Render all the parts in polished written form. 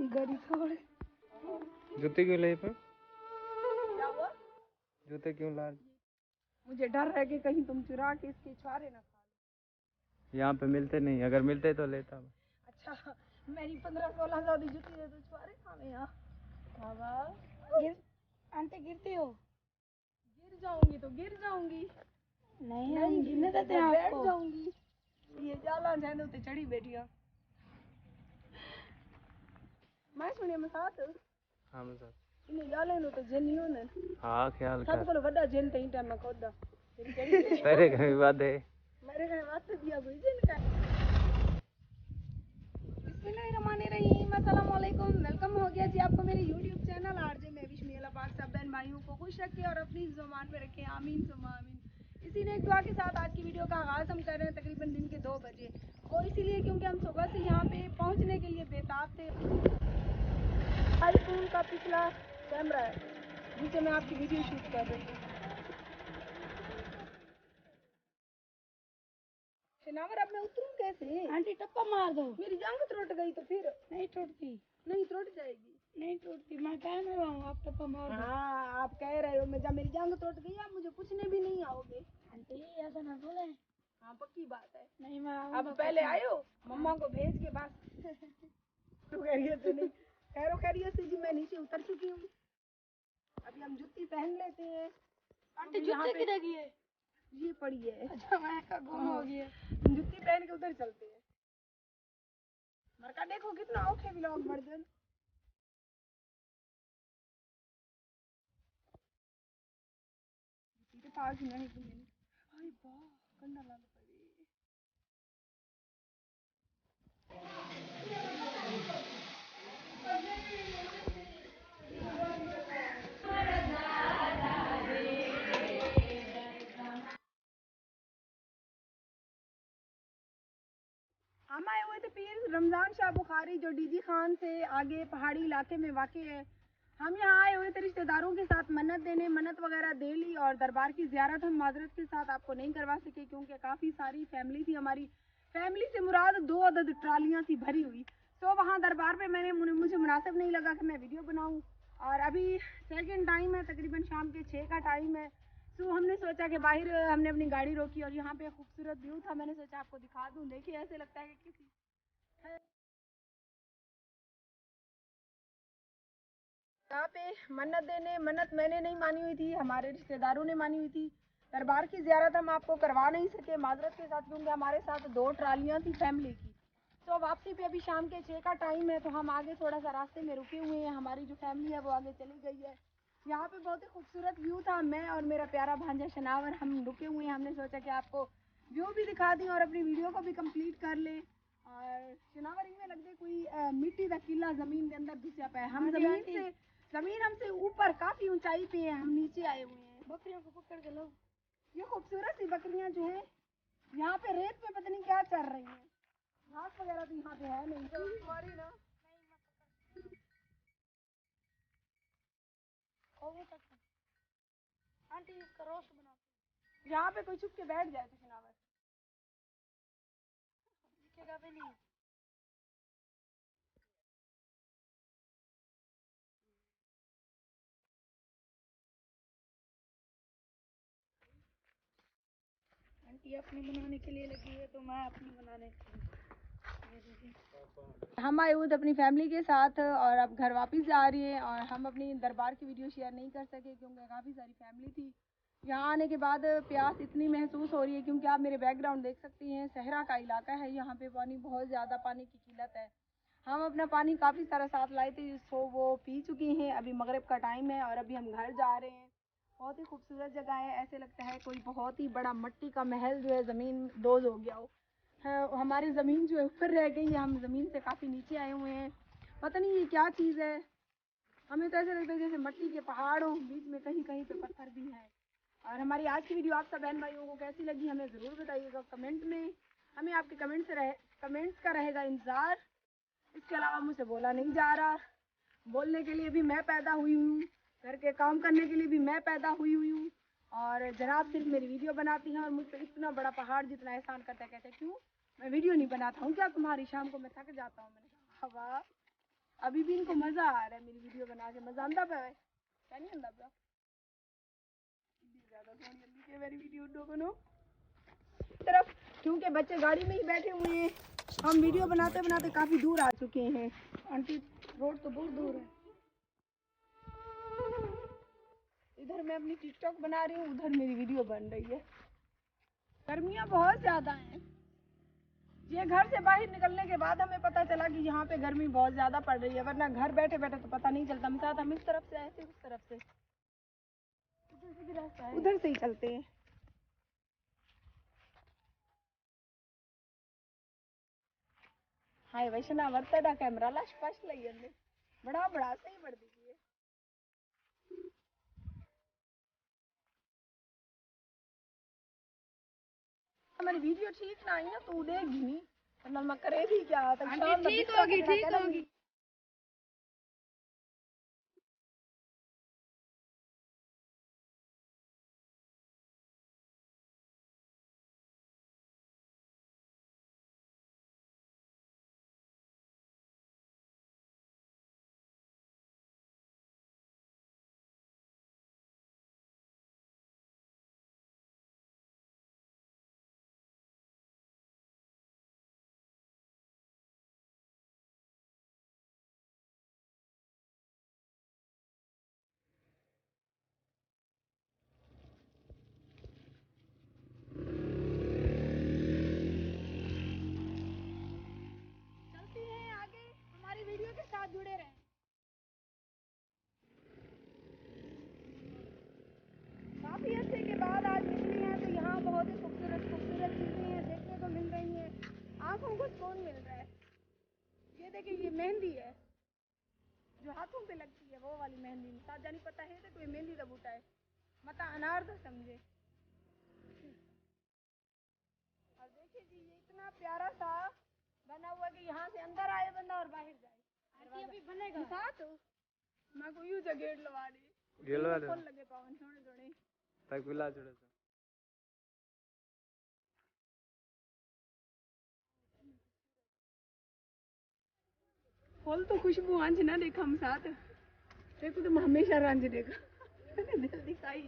गरी छोड़। जूते क्यों ले पर? क्या हुआ? जूते क्यों ला? मुझे डर है कि कहीं तुम चुरा के इसके छुआरे ना खा लो। यहाँ पे मिलते नहीं, अगर मिलते तो लेता मैं। अच्छा, मेरी 15-16 की जूती दे तो छुआरे खाने यहाँ। बाबा आंटी गिरती हो? गिर जाऊंगी तो गिर जाऊंगी। नहीं हम गिरने देते हैं आपको। बैठ जाऊंगी। ये जाला जाने उते चढ़ी बैठी है। मैं सुनिए मैं साथ। हाँ मैं साथ। इन्हें जाले नो तो जेन नहीं होने। हाँ ख्याल कर। सब को बड़ा जेन तई टाइम में खोदा। तेरे घर में बात है। मेरे घर बात तो दिया कोई जेन का। बिस्मिल्लाहिर्रहमानिर्रहीम, अस्सलाम वालेकुम। वेलकम हो गया जी आपको मेरे YouTube चैनल आरजे महविश मियां पाक। सब बहन भाइयों को खुश रखे और अपनी ज़ुबान पे रखे, आमीन सुम्मा आमीन। इसी ने एक दुआ के साथ आज की वीडियो का आगाज़ हम कर रहे हैं तकरीबन दिन के 2 बजे। वो इसीलिए क्योंकि हम सुबह से यहाँ पे पहुँचने के लिए बेताब थे। आईफोन का पिछला कैमरा है जिससे मैं आपकी वीडियो शूट कर रही हूँ। शनावर अब मैं उतरूं कैसे? आंटी टप्पा मार दो। मेरी जांघ टूट गई तो फिर? नहीं टूटती। नहीं टूट जाएगी। नहीं टूटती, मैं कह रहा हूँ आप टप्पा मार दो। हाँ आप कह रहे हो, मैं जब मेरी जांघ टूट गई आप मुझे पूछने भी नहीं आओगे। आंटी ऐसा ना बोले। हाँ पक्की बात है। नहीं मैं अब पहले आयो मम्मा को भेज के बस। तू खैरियत से नहीं? खैरो खैरियत से जी, मैं नीचे उतर चुकी हूँ। अभी हम जूती पहन लेते हैं। आंटी जूते किधर गई है? ये पड़ी है। अच्छा मैं का गुम हो गया। जूती पहन के उधर चलते हैं। मरका देखो कितना ओके व्लॉग वर्जन। जूती के पास ही नहीं कि हाय वाह कंडा लाल पड़ी। हम आए हुए थे पीर रमजान शाह बुखारी जो डीजी खान से आगे पहाड़ी इलाके में वाक़ है। हम यहाँ आए हुए थे रिश्तेदारों के साथ मन्नत देने, मन्नत वगैरह दे ली और दरबार की ज़ियारत हम माजरत के साथ आपको नहीं करवा सके क्योंकि काफ़ी सारी फैमिली थी। हमारी फैमिली से मुराद 2 अदद ट्रालियाँ थी भरी हुई। तो वहाँ दरबार पे मुझे मुनासिब नहीं लगा कि मैं वीडियो बनाऊँ। और अभी सेकंड टाइम है, तकरीबन शाम के 6 का टाइम है। तो हमने सोचा कि बाहर हमने अपनी गाड़ी रोकी और यहाँ पे खूबसूरत व्यू था। मैंने सोचा आपको दिखा दूँ। देखिए ऐसे लगता है कि किसी यहाँ पे मन्नत देने, मन्नत मैंने नहीं मानी हुई थी, हमारे रिश्तेदारों ने मानी हुई थी। दरबार की ज़ियारत हम आपको करवा नहीं सके माजरत के साथ क्योंकि हमारे साथ 2 ट्रालियाँ थी फैमिली की। तो वापसी पे अभी शाम के 6 का टाइम है तो हम आगे थोड़ा सा रास्ते में रुके हुए हैं। हमारी जो फैमिली है वो आगे चली गई है। यहाँ पे बहुत ही खूबसूरत व्यू था। मैं और मेरा प्यारा भांजा शनावर हम रुके हुए हैं। हमने सोचा कि आपको व्यू भी दिखा दें और अपनी वीडियो को भी कंप्लीट कर लें। और शनावर इनमें लग दे कोई मिट्टी का किला जमीन के अंदर घुसा पाया। हम जमीन हमसे ऊपर काफी ऊंचाई पे है, हम नीचे आए हुए हैं। बकरियों को पकड़ के लो। ये खूबसूरत सी बकरियां जो है यहाँ पे रेत पे पता नहीं क्या चल रही हैं। घास वगैरह तो यहाँ पे है नहीं। तुम्हारी ना आंटी इसका रोस्ट बनाते। यहाँ पे कोई छुप के बैठ जाए तो शनावर दिखेगा भी नहीं। आंटी अपनी बनाने के लिए लगी है तो मैं अपनी बनाने के लिए। हम आए हुए थे अपनी फैमिली के साथ और अब घर वापस जा रही है और हम अपनी दरबार की वीडियो शेयर नहीं कर सके क्योंकि काफ़ी सारी फैमिली थी। यहाँ आने के बाद प्यास इतनी महसूस हो रही है क्योंकि आप मेरे बैकग्राउंड देख सकती हैं, सहरा का इलाका है। यहाँ पे पानी बहुत ज़्यादा पानी की किल्लत है। हम अपना पानी काफ़ी सारा साथ लाए थे जिसको वो पी चुकी हैं। अभी मगरिब का टाइम है और अभी हम घर जा रहे हैं। बहुत ही खूबसूरत जगह है, ऐसे लगता है कोई बहुत ही बड़ा मिट्टी का महल जो है ज़मीन दोज हो गया हो। हमारी ज़मीन जो है ऊपर रह गई है, हम ज़मीन से काफ़ी नीचे आए हुए हैं। पता नहीं ये क्या चीज़ है, हमें तो ऐसा लगता है जैसे मिट्टी के पहाड़ हो, बीच में कहीं कहीं पे पत्थर भी हैं। और हमारी आज की वीडियो आप सब बहन भाइयों को कैसी लगी हमें ज़रूर बताइएगा कमेंट में। हमें आपके कमेंट्स का रहेगा इंतज़ार। इसके अलावा मुझसे बोला नहीं जा रहा। बोलने के लिए भी मैं पैदा हुई हूँ, घर के काम करने के लिए भी मैं पैदा हुई हूँ और जनाब सिर्फ मेरी वीडियो बनाती हैं और मुझ पर इतना बड़ा पहाड़ जितना एहसान करता है। कहते क्यों मैं वीडियो नहीं बनाता हूँ क्या तुम्हारी? शाम को मैं थक जाता हूँ। मैंने कहा वाह अभी भी इनको मजा आ रहा है मेरी वीडियो बना के। मजा आंदा पे क्या नहीं आंदा पे ज्यादा सोनी आंदी के मेरी वीडियो उन लोगों तरफ, क्योंकि बच्चे गाड़ी में ही बैठे हुए हैं। हम वीडियो बनाते बनाते काफी दूर आ चुके हैं। आंटी रोड तो बहुत दूर है। इधर मैं अपनी टिकटॉक बना रही हूँ, उधर मेरी वीडियो बन रही है। गर्मियाँ बहुत ज्यादा हैं। ये घर से बाहर निकलने के बाद हमें पता चला कि यहाँ पे गर्मी बहुत ज्यादा पड़ रही है, वरना घर बैठे बैठे तो पता नहीं चलता। मिसाल हम इस तरफ से आए थे, उस तरफ से उधर से ही चलते हैं। हाय वैष्णा वर्तदा कैमरा ला स्पष्ट लगी अंदर बड़ा बड़ा सही बढ़ दीजिए। हमारी वीडियो ठीक ना आई ना तो देगी नहीं, मतलब मैं करेगी क्या तक शाम ठीक होगी ठीक होगी। वीडियो के साथ जुड़े रहें। काफी अर्से के बाद आज निकली हैं तो यहाँ बहुत ही खूबसूरत खूबसूरत चीजें हैं देखने को मिल रही हैं। आंखों को सुकून मिल रहा है। ये देखिए ये मेहंदी है जो हाथों पे लगती है, वो वाली मेहंदी साथ जानी पता है तो कोई मेहंदी का बूटा है मता अनार तो समझे। और देखिए जी ये इतना प्यारा सा बना हुआ कि यहाँ से अंदर आए बंदा और बाहर जाए। अभी बनेगा साथ मैं को यूं जा गेट लगा दी गेलवा दे खोल लगे पावन छोड़े छोड़े तक बुला छोड़े खोल तो खुशबू आंज ना देखा हम साथ देखो तो हमेशा रंज देखा दिल दिखाई।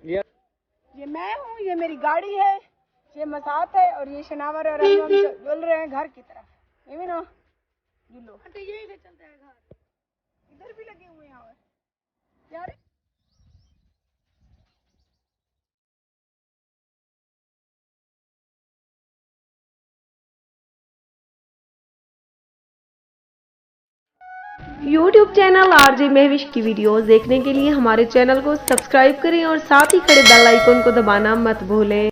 ये मैं हूँ, ये मेरी गाड़ी है, ये मसात है और ये शनावर और हम जुल रहे हैं घर की तरफ। ये भी ना जुलो यही से चलते हैं घर। इधर भी लगे हुए हैं और यार YouTube चैनल आरजे महविश की वीडियोस देखने के लिए हमारे चैनल को सब्सक्राइब करें और साथ ही खड़े बेल आइकन को दबाना मत भूलें।